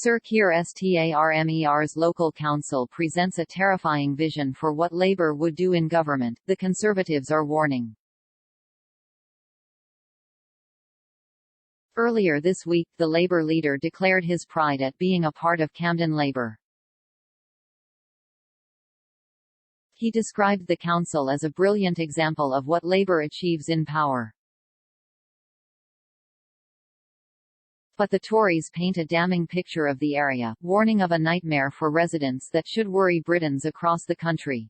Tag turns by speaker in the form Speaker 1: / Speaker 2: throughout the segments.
Speaker 1: Sir Keir Starmer's local council presents a terrifying vision for what Labour would do in government, the Conservatives are warning. Earlier this week, the Labour leader declared his pride at being a part of Camden Labour. He described the council as a brilliant example of what Labour achieves in power. But the Tories paint a damning picture of the area, warning of a nightmare for residents that should worry Britons across the country.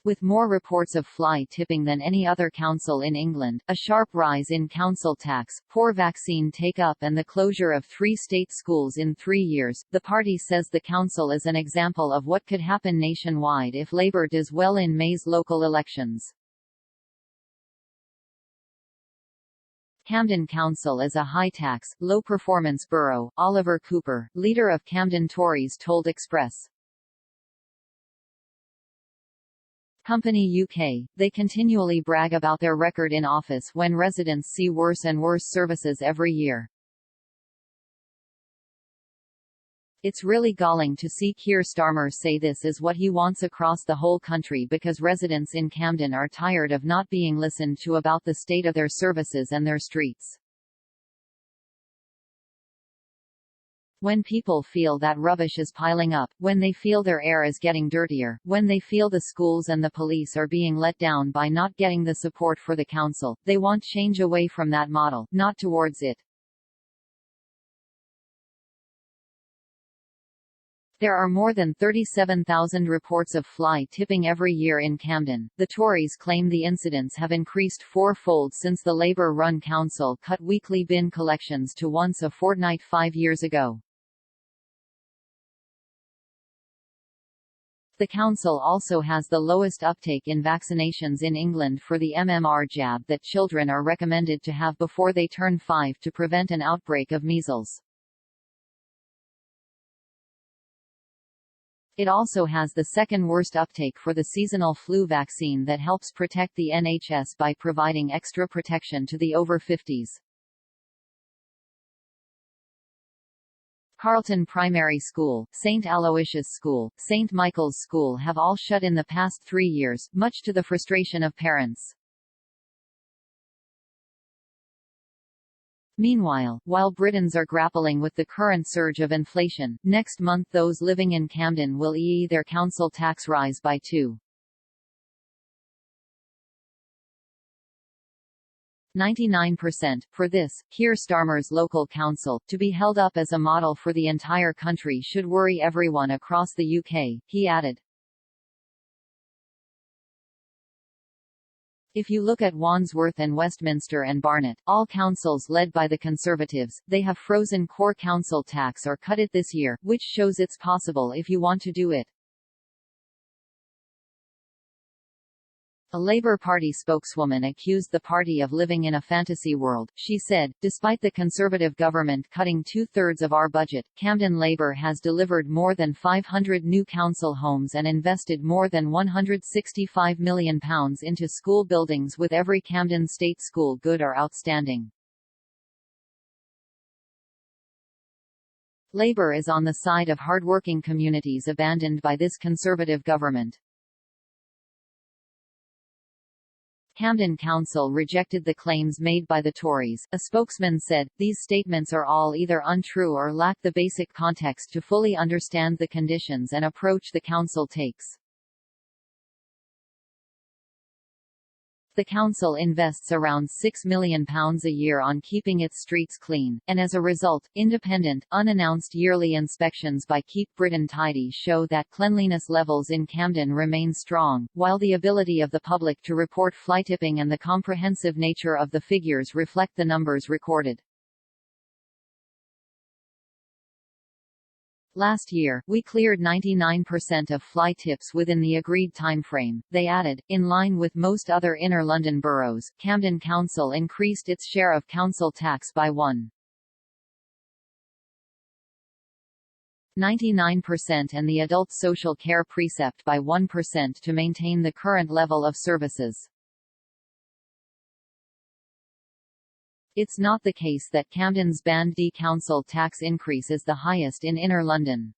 Speaker 1: With more reports of fly tipping than any other council in England, a sharp rise in council tax, poor vaccine take-up and the closure of 3 state schools in 3 years, the party says the council is an example of what could happen nationwide if Labour does well in May's local elections. Camden Council is a high-tax, low-performance borough, Oliver Cooper, leader of Camden Tories told Express. Company UK, they continually brag about their record in office when residents see worse and worse services every year. It's really galling to see Keir Starmer say this is what he wants across the whole country because residents in Camden are tired of not being listened to about the state of their services and their streets. When people feel that rubbish is piling up, when they feel their air is getting dirtier, when they feel the schools and the police are being let down by not getting the support for the council, they want change away from that model, not towards it. There are more than 37,000 reports of fly tipping every year in Camden. The Tories claim the incidents have increased 4-fold since the Labour-run council cut weekly bin collections to once a fortnight 5 years ago. The council also has the lowest uptake in vaccinations in England for the MMR jab that children are recommended to have before they turn 5 to prevent an outbreak of measles. It also has the second worst uptake for the seasonal flu vaccine that helps protect the NHS by providing extra protection to the over 50s. Carlton Primary School, St Aloysius School, St Michael's School have all shut in the past 3 years, much to the frustration of parents. Meanwhile, while Britons are grappling with the current surge of inflation, next month those living in Camden will see their council tax rise by 2.99%. For this, Keir Starmer's local council, to be held up as a model for the entire country should worry everyone across the UK, he added. If you look at Wandsworth and Westminster and Barnet, all councils led by the Conservatives, they have frozen core council tax or cut it this year, which shows it's possible if you want to do it. A Labour Party spokeswoman accused the party of living in a fantasy world. She said, despite the Conservative government cutting 2/3 of our budget, Camden Labour has delivered more than 500 new council homes and invested more than £165 million into school buildings with every Camden State school good or outstanding. Labour is on the side of hardworking communities abandoned by this Conservative government. Camden Council rejected the claims made by the Tories. A spokesman said, "These statements are all either untrue or lack the basic context to fully understand the conditions and approach the council takes." The council invests around £6 million a year on keeping its streets clean, and as a result, independent, unannounced yearly inspections by Keep Britain Tidy show that cleanliness levels in Camden remain strong, while the ability of the public to report fly tipping and the comprehensive nature of the figures reflect the numbers recorded. Last year, we cleared 99% of fly tips within the agreed timeframe, they added. In line with most other inner London boroughs, Camden Council increased its share of council tax by 1.99% and the adult social care precept by 1% to maintain the current level of services. It's not the case that Camden's Band D council tax increase is the highest in Inner London.